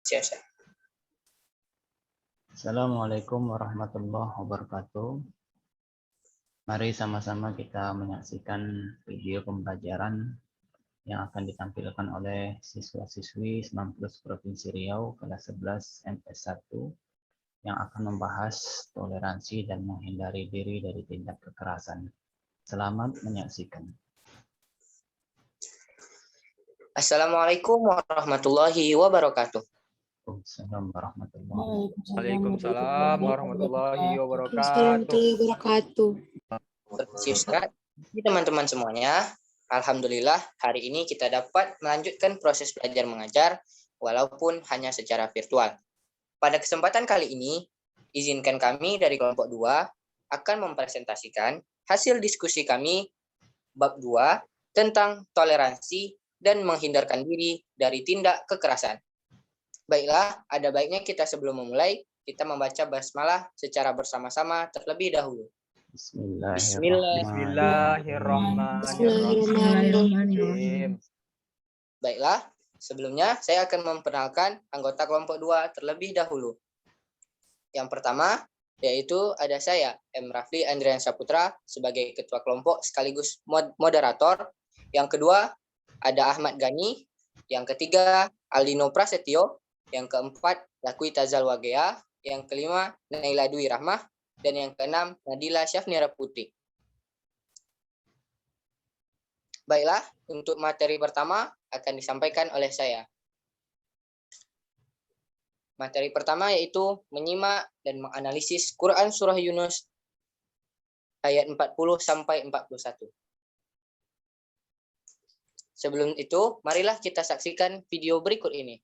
Siap. Assalamualaikum warahmatullahi wabarakatuh. Mari sama-sama kita menyaksikan video pembelajaran yang akan ditampilkan oleh siswa-siswi 19 Provinsi Riau kelas 11 MS1 yang akan membahas toleransi dan menghindari diri dari tindak kekerasan. Selamat menyaksikan. Assalamualaikum warahmatullahi wabarakatuh. Assalamualaikum warahmatullahi Waalaikumsalam warahmatullahi wabarakatuh. Teman-teman semuanya, alhamdulillah hari ini kita dapat melanjutkan proses belajar mengajar walaupun hanya secara virtual. Pada kesempatan kali ini, izinkan kami dari kelompok 2 akan mempresentasikan hasil diskusi kami bab 2 tentang toleransi dan menghindarkan diri dari tindak kekerasan. Baiklah, ada baiknya kita sebelum memulai, kita membaca basmalah secara bersama-sama terlebih dahulu. Bismillahirrahmanirrahim. Baiklah, sebelumnya saya akan memperkenalkan anggota kelompok 2 terlebih dahulu. Yang pertama, yaitu ada saya, M. Rafli Andrian Saputra, sebagai ketua kelompok sekaligus moderator. Yang kedua, ada Ahmad Gani. Yang ketiga, Aldino Prasetyo. Yang keempat, Lakui Tazal Wagea. Yang kelima, Naila Dwi Rahmah. Dan yang keenam, Nadila Syafnira Putri. Baiklah, untuk materi pertama akan disampaikan oleh saya. Materi pertama yaitu menyimak dan menganalisis Quran Surah Yunus ayat 40 sampai 41. Sebelum itu, marilah kita saksikan video berikut ini.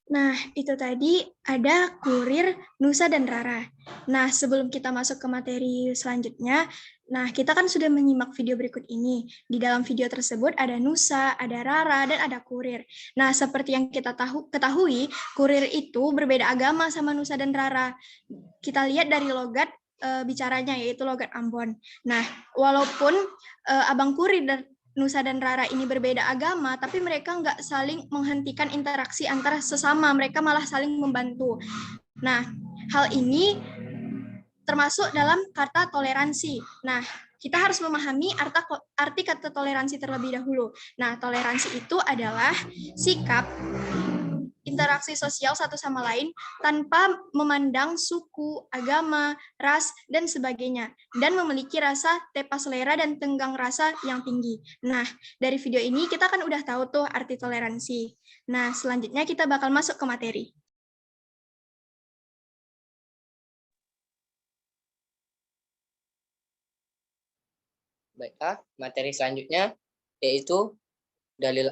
Nah, itu tadi ada kurir, Nusa, dan Rara. Nah, sebelum kita masuk ke materi selanjutnya, nah kita kan sudah menyimak video berikut ini. Di dalam video tersebut ada Nusa, ada Rara, dan ada kurir. Nah, seperti yang kita ketahui, kurir itu berbeda agama sama Nusa dan Rara. Kita lihat dari logat bicaranya, yaitu logat Ambon. Nah, walaupun Abang Kurir dan Nusa dan Rara ini berbeda agama, tapi mereka nggak saling menghentikan interaksi antara sesama, mereka malah saling membantu. Nah, hal ini termasuk dalam kata toleransi. Nah, kita harus memahami arti kata toleransi terlebih dahulu. Nah, toleransi itu adalah sikap interaksi sosial satu sama lain tanpa memandang suku, agama, ras, dan sebagainya, dan memiliki rasa tepa selera dan tenggang rasa yang tinggi. Nah, dari video ini kita kan udah tahu tuh arti toleransi. Nah, selanjutnya kita bakal masuk ke materi. Baiklah, materi selanjutnya yaitu dalil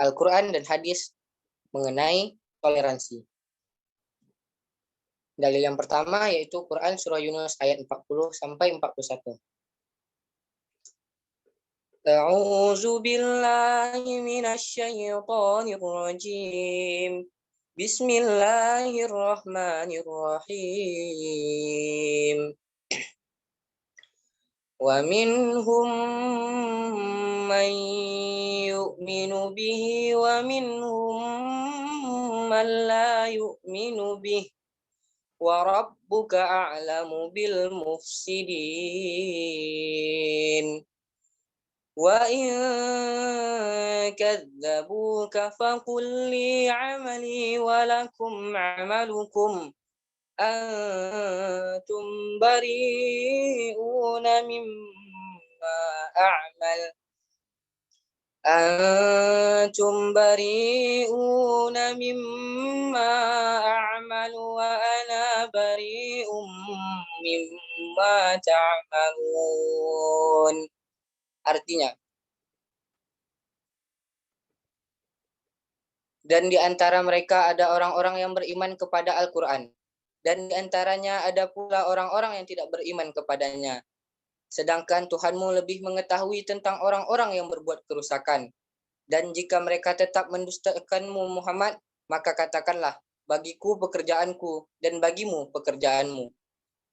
Al-Quran dan hadis mengenai toleransi. Dalil yang pertama yaitu Quran Surah Yunus ayat 40 sampai 41. A'udzu billahi minasyaitonir rajim. Bismillahirrahmanirrahim. ومنهم من يؤمن به ومنهم من لا يؤمن به وربك أعلم بالمفسدين وإن كذبوك فقل لي عملي ولكم عملكم أنتم بريئون مما أعمل وأنا بريء مما تعملون. Artinya, dan di antara mereka ada orang-orang yang beriman kepada Al-Quran, dan di antaranya ada pula orang-orang yang tidak beriman kepadanya. Sedangkan Tuhanmu lebih mengetahui tentang orang-orang yang berbuat kerusakan. Dan jika mereka tetap mendustakanmu Muhammad, maka katakanlah, bagiku pekerjaanku dan bagimu pekerjaanmu.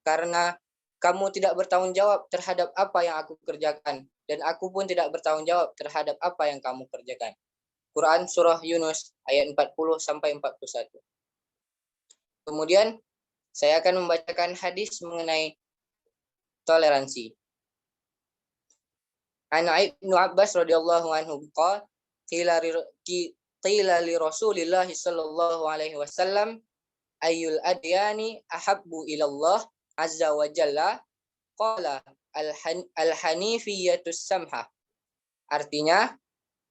Karena kamu tidak bertanggung jawab terhadap apa yang aku kerjakan, dan aku pun tidak bertanggung jawab terhadap apa yang kamu kerjakan. Quran Surah Yunus ayat 40-41. Kemudian saya akan membacakan hadis mengenai toleransi. An Ibnu Abbas radhiyallahu anhu qala qila li Rasulillah sallallahu alaihi wasallam ayyul adyani ahabbu ila Allah azza wa jalla qala al-hanifiyatus samhah. Artinya,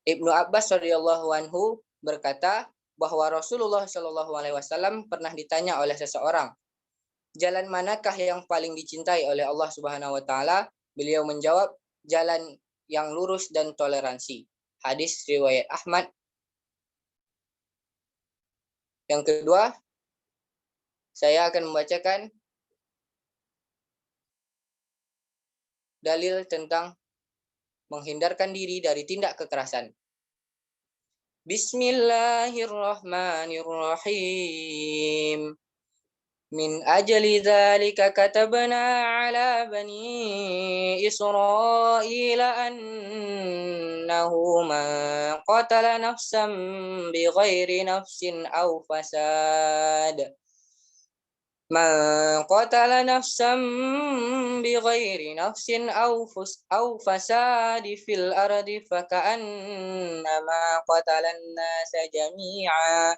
Ibnu Abbas radhiyallahu anhu berkata bahwa Rasulullah sallallahu alaihi wasallam pernah ditanya oleh seseorang, jalan manakah yang paling dicintai oleh Allah Subhanahu wa taala? Beliau menjawab, jalan yang lurus dan toleransi. Hadis riwayat Ahmad. Yang kedua, saya akan membacakan dalil tentang menghindarkan diri dari tindak kekerasan. Bismillahirrahmanirrahim. Min ajli dzalika katabna ala bani Israila annahu man qatala nafsan bighairi nafsin aw fasad fil ardi faka'annama qatalan nasa jami'a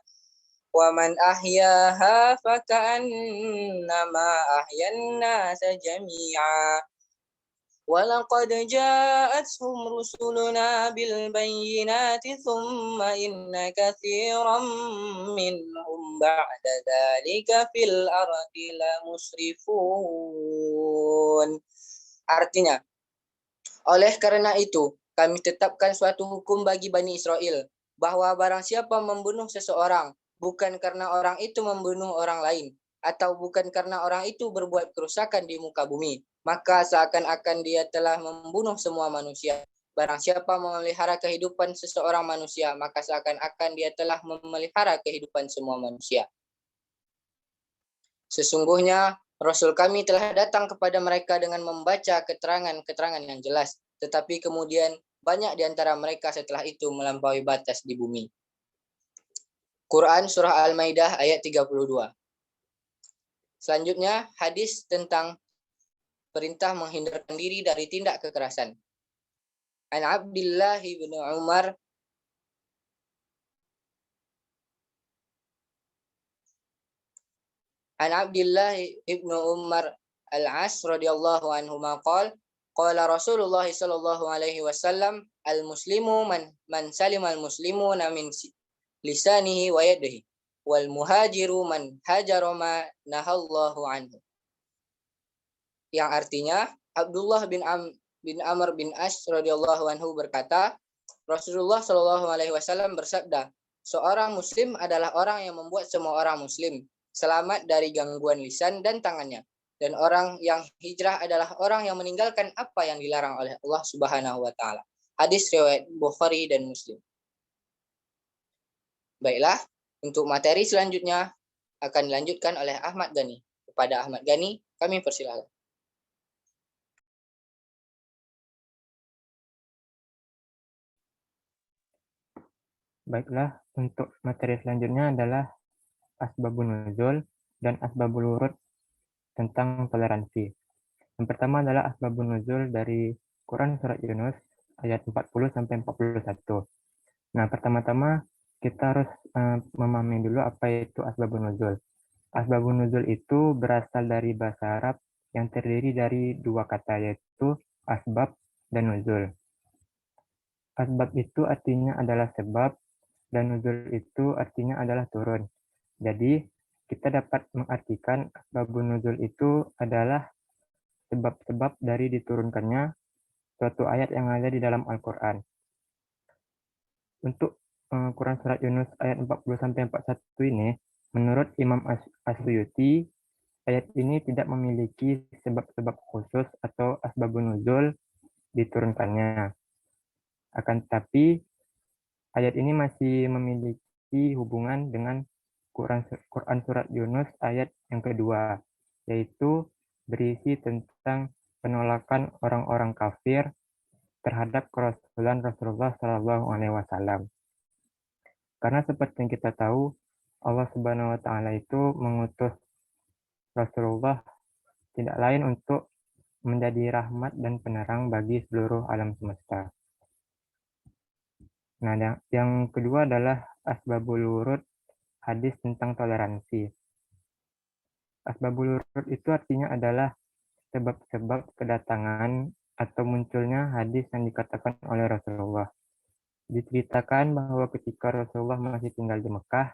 wa man ahyaha faka'annama ahyan nasa jami'a wa laqad ja'atuhum rusuluna bil bayyinati thumma inna katsiran minhum ba'da dzalika fil ardi la musrifun. Artinya, oleh karena itu kami tetapkan suatu hukum bagi Bani Israel bahwa barang siapa membunuh seseorang bukan karena orang itu membunuh orang lain, atau bukan karena orang itu berbuat kerusakan di muka bumi, maka seakan-akan dia telah membunuh semua manusia. Barang siapa memelihara kehidupan seseorang manusia, maka seakan-akan dia telah memelihara kehidupan semua manusia. Sesungguhnya Rasul kami telah datang kepada mereka dengan membaca keterangan-keterangan yang jelas, tetapi kemudian banyak di antara mereka setelah itu melampaui batas di bumi. Quran Surah Al-Maidah ayat 32. Selanjutnya, hadis tentang perintah menghindarkan diri dari tindak kekerasan. An Abdullah bin Umar An Abdullah ibn Umar al-As radhiyallahu anhuma qala Rasulullah sallallahu alaihi wasallam al-muslimu man salima al-muslimuna min lisanihi wa yadihi wal muhajiru man hajara ma nahallahu anhu. Yang artinya, Abdullah bin Amr bin As radhiyallahu anhu berkata, Rasulullah sallallahu alaihi wasallam bersabda, seorang muslim adalah orang yang membuat semua orang muslim selamat dari gangguan lisan dan tangannya, dan orang yang hijrah adalah orang yang meninggalkan apa yang dilarang oleh Allah Subhanahu wa taala. Hadis riwayat Bukhari dan Muslim. Baiklah, untuk materi selanjutnya akan dilanjutkan oleh Ahmad Ghani. Kepada Ahmad Ghani, kami persilakan. Baiklah, untuk materi selanjutnya adalah asbabun nuzul dan asbabul wurud tentang toleransi. Yang pertama adalah asbabun nuzul dari Quran surat Yunus ayat 40 sampai 41. Nah, pertama-tama kita harus memahami dulu apa itu asbabun nuzul. Asbabun nuzul itu berasal dari bahasa Arab yang terdiri dari dua kata, yaitu asbab dan nuzul. Asbab itu artinya adalah sebab, dan nuzul itu artinya adalah turun. Jadi, kita dapat mengartikan asbabun nuzul itu adalah sebab-sebab dari diturunkannya suatu ayat yang ada di dalam Al-Quran. Untuk Quran surat Yunus ayat 40-41 ini, menurut Imam As-Suyuti, ayat ini tidak memiliki sebab-sebab khusus atau asbabun nuzul diturunkannya. Akan tetapi, ayat ini masih memiliki hubungan dengan Quran surat Yunus ayat yang kedua, yaitu berisi tentang penolakan orang-orang kafir terhadap kerasulan Rasulullah Shallallahu Alaihi Wasallam. Karena seperti yang kita tahu, Allah Subhanahu Wa Taala itu mengutus Rasulullah tidak lain untuk menjadi rahmat dan penerang bagi seluruh alam semesta. Nah, yang kedua adalah asbabul wurud, hadis tentang toleransi. Asbabul wurud itu artinya adalah sebab-sebab kedatangan atau munculnya hadis yang dikatakan oleh Rasulullah. Diceritakan bahwa ketika Rasulullah masih tinggal di Mekah,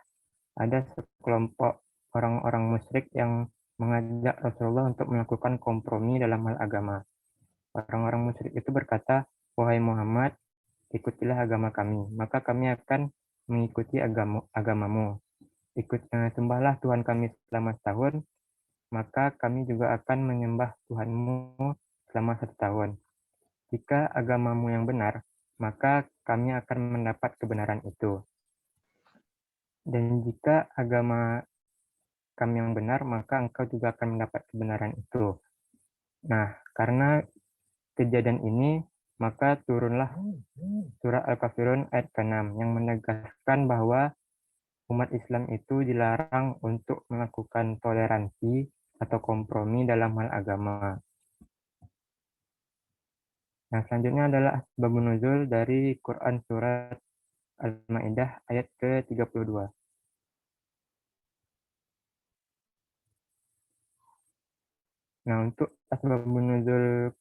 ada sekelompok orang-orang musyrik yang mengajak Rasulullah untuk melakukan kompromi dalam hal agama. Orang-orang musyrik itu berkata, "Wahai Muhammad, ikutilah agama kami, maka kami akan mengikuti agamamu. Sembahlah Tuhan kami selama setahun, maka kami juga akan menyembah Tuhanmu selama 1 tahun. Jika agamamu yang benar, maka kami akan mendapat kebenaran itu. Dan jika agama kami yang benar, maka engkau juga akan mendapat kebenaran itu." Nah, karena kejadian ini, maka turunlah surah Al-Kafirun ayat ke-6 yang menegaskan bahwa umat Islam itu dilarang untuk melakukan toleransi atau kompromi dalam hal agama. Nah, selanjutnya adalah asbabun nuzul dari Quran surat Al-Maidah ayat ke-32. Nah, untuk asbabun nuzul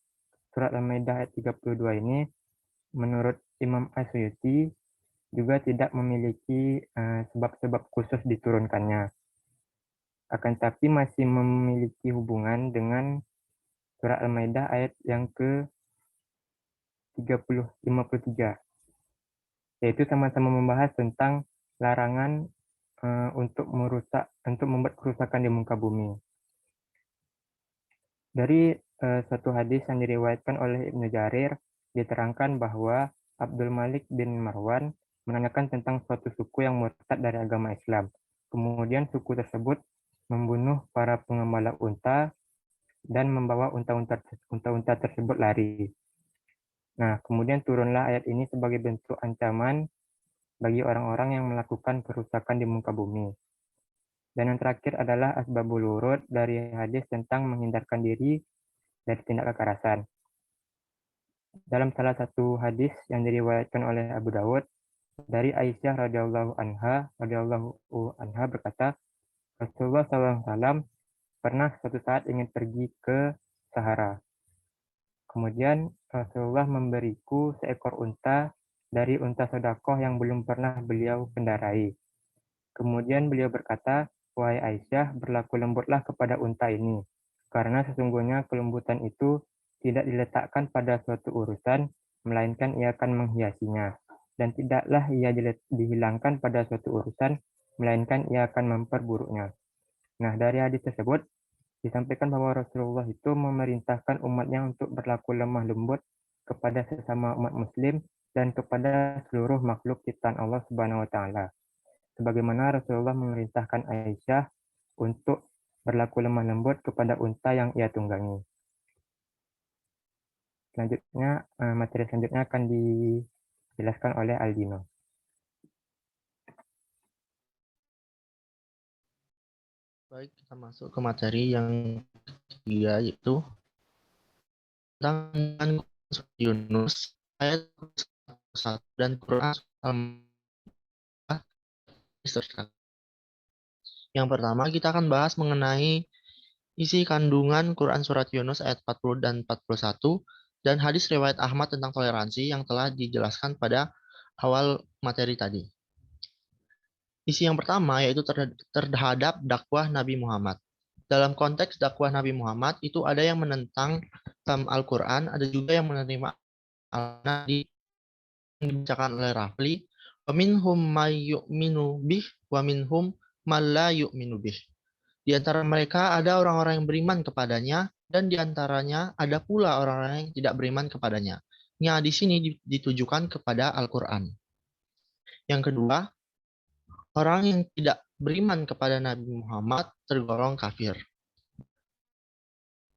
surat Al-Maidah ayat 32 ini, menurut Imam As-Suyuti, juga tidak memiliki sebab-sebab khusus diturunkannya. Akan tapi masih memiliki hubungan dengan surat Al-Maidah ayat yang ke-53, yaitu sama-sama membahas tentang larangan untuk membuat kerusakan di muka bumi. Dari satu hadis yang diriwayatkan oleh Ibnu Jarir, diterangkan bahwa Abdul Malik bin Marwan menanyakan tentang suatu suku yang murtad dari agama Islam. Kemudian suku tersebut membunuh para pengembala unta dan membawa unta-unta tersebut lari. Nah, kemudian turunlah ayat ini sebagai bentuk ancaman bagi orang-orang yang melakukan kerusakan di muka bumi. Dan yang terakhir adalah asbabul wurud dari hadis tentang menghindarkan diri dari tindak kekerasan. Dalam salah satu hadis yang diriwayatkan oleh Abu Dawud, dari Aisyah radhiyallahu anha berkata, Rasulullah SAW pernah suatu saat ingin pergi ke Sahara. Kemudian Rasulullah memberiku seekor unta dari unta sedekah yang belum pernah beliau kendarai. Kemudian beliau berkata, "Wahai Aisyah, berlaku lembutlah kepada unta ini, karena sesungguhnya kelembutan itu tidak diletakkan pada suatu urusan, melainkan ia akan menghiasinya. Dan tidaklah ia dihilangkan pada suatu urusan, melainkan ia akan memperburuknya." Nah, dari hadis tersebut, disampaikan bahwa Rasulullah itu memerintahkan umatnya untuk berlaku lemah lembut kepada sesama umat muslim dan kepada seluruh makhluk ciptaan Allah Subhanahu wa taala. Sebagaimana Rasulullah memerintahkan Aisyah untuk berlaku lemah lembut kepada unta yang ia tunggangi. Selanjutnya, materi selanjutnya akan dijelaskan oleh Aldino. Baik, kita masuk ke materi yang ketiga, yaitu tentang surat Yunus ayat 1 dan Quran Al-Ma'idah. Yang pertama, kita akan bahas mengenai isi kandungan Quran Surat Yunus ayat 40 dan 41, dan hadis riwayat Ahmad tentang toleransi yang telah dijelaskan pada awal materi tadi. Isi yang pertama yaitu terhadap dakwah Nabi Muhammad. Dalam konteks dakwah Nabi Muhammad, itu ada yang menentang Al-Quran, ada juga yang menerima Al-Quran yang dibacakan oleh Rafli. Wa minhum may yu'minu bih, wa minhum man la yu'minu bih. Di antara mereka ada orang-orang yang beriman kepadanya, dan di antaranya ada pula orang-orang yang tidak beriman kepadanya. Yang di sini ditujukan kepada Al-Quran. Yang kedua, orang yang tidak beriman kepada Nabi Muhammad tergolong kafir.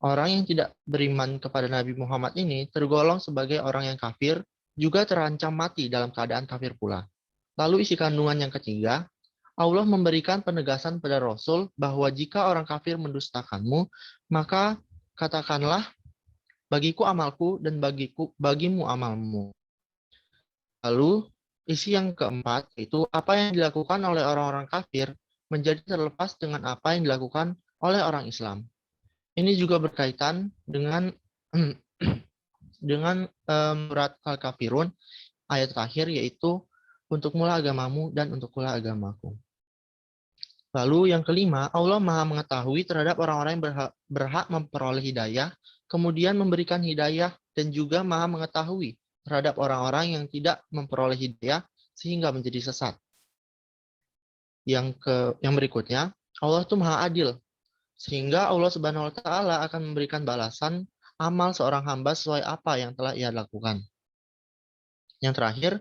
Orang yang tidak beriman kepada Nabi Muhammad ini tergolong sebagai orang yang kafir, juga terancam mati dalam keadaan kafir pula. Lalu isi kandungan yang ketiga, Allah memberikan penegasan pada Rasul bahwa jika orang kafir mendustakanmu, maka katakanlah, bagiku amalku dan bagimu amalmu. Lalu isi yang keempat, itu apa yang dilakukan oleh orang-orang kafir menjadi terlepas dengan apa yang dilakukan oleh orang Islam. Ini juga berkaitan dengan surat Al-Kafirun ayat terakhir, yaitu untuk mula agamamu dan untuk mula agamaku. Lalu yang kelima, Allah Maha mengetahui terhadap orang-orang yang berhak memperoleh hidayah, kemudian memberikan hidayah, dan juga Maha mengetahui terhadap orang-orang yang tidak memperoleh hidayah sehingga menjadi sesat. Yang berikutnya, Allah itu Maha adil, sehingga Allah Subhanahu wa taala akan memberikan balasan amal seorang hamba sesuai apa yang telah ia lakukan. Yang terakhir,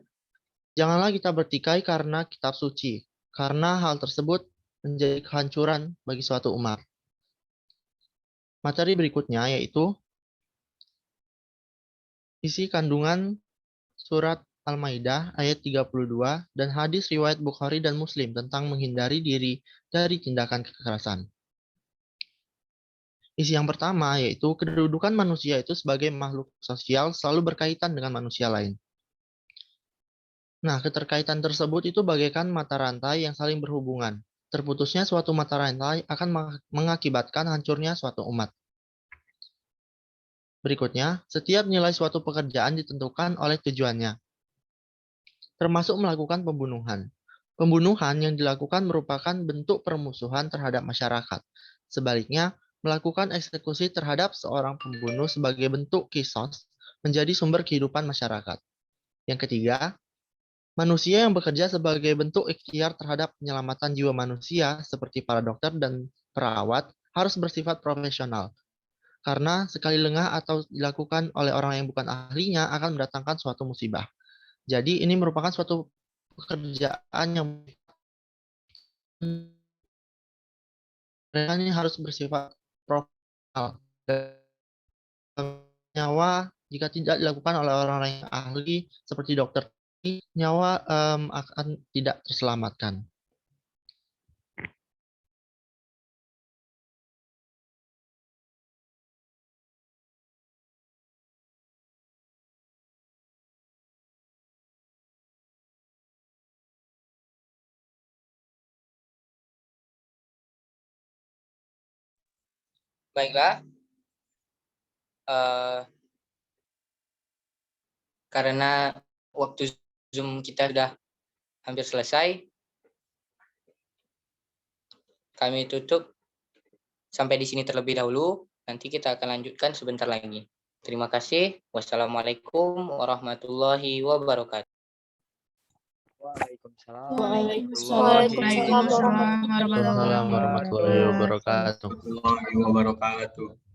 janganlah kita bertikai karena kitab suci, karena hal tersebut menjadi kehancuran bagi suatu umat. Materi berikutnya yaitu isi kandungan surat Al-Maidah ayat 32 dan hadis riwayat Bukhari dan Muslim tentang menghindari diri dari tindakan kekerasan. Isi yang pertama yaitu kedudukan manusia itu sebagai makhluk sosial selalu berkaitan dengan manusia lain. Nah, keterkaitan tersebut itu bagaikan mata rantai yang saling berhubungan. Terputusnya suatu mata rantai akan mengakibatkan hancurnya suatu umat. Berikutnya, setiap nilai suatu pekerjaan ditentukan oleh tujuannya, termasuk melakukan pembunuhan. Pembunuhan yang dilakukan merupakan bentuk permusuhan terhadap masyarakat. Sebaliknya, melakukan eksekusi terhadap seorang pembunuh sebagai bentuk kisos menjadi sumber kehidupan masyarakat. Yang ketiga, manusia yang bekerja sebagai bentuk ikhtiar terhadap penyelamatan jiwa manusia, seperti para dokter dan perawat, harus bersifat profesional. Karena sekali lengah atau dilakukan oleh orang yang bukan ahlinya akan mendatangkan suatu musibah. Jadi ini merupakan suatu pekerjaan yang mereka ini harus bersifat profesional. Nyawa jika tidak dilakukan oleh orang-orang yang ahli seperti dokter, nyawa akan tidak terselamatkan. Baiklah, karena waktu Zoom kita sudah hampir selesai, kami tutup sampai di sini terlebih dahulu. Nanti kita akan lanjutkan sebentar lagi. Terima kasih. Wassalamualaikum warahmatullahi wabarakatuh. Waalaikumsalam. Waalaikumsalam warahmatullahi wabarakatuh. Warahmatullahi wabarakatuh. Warahmatullahi wabarakatuh.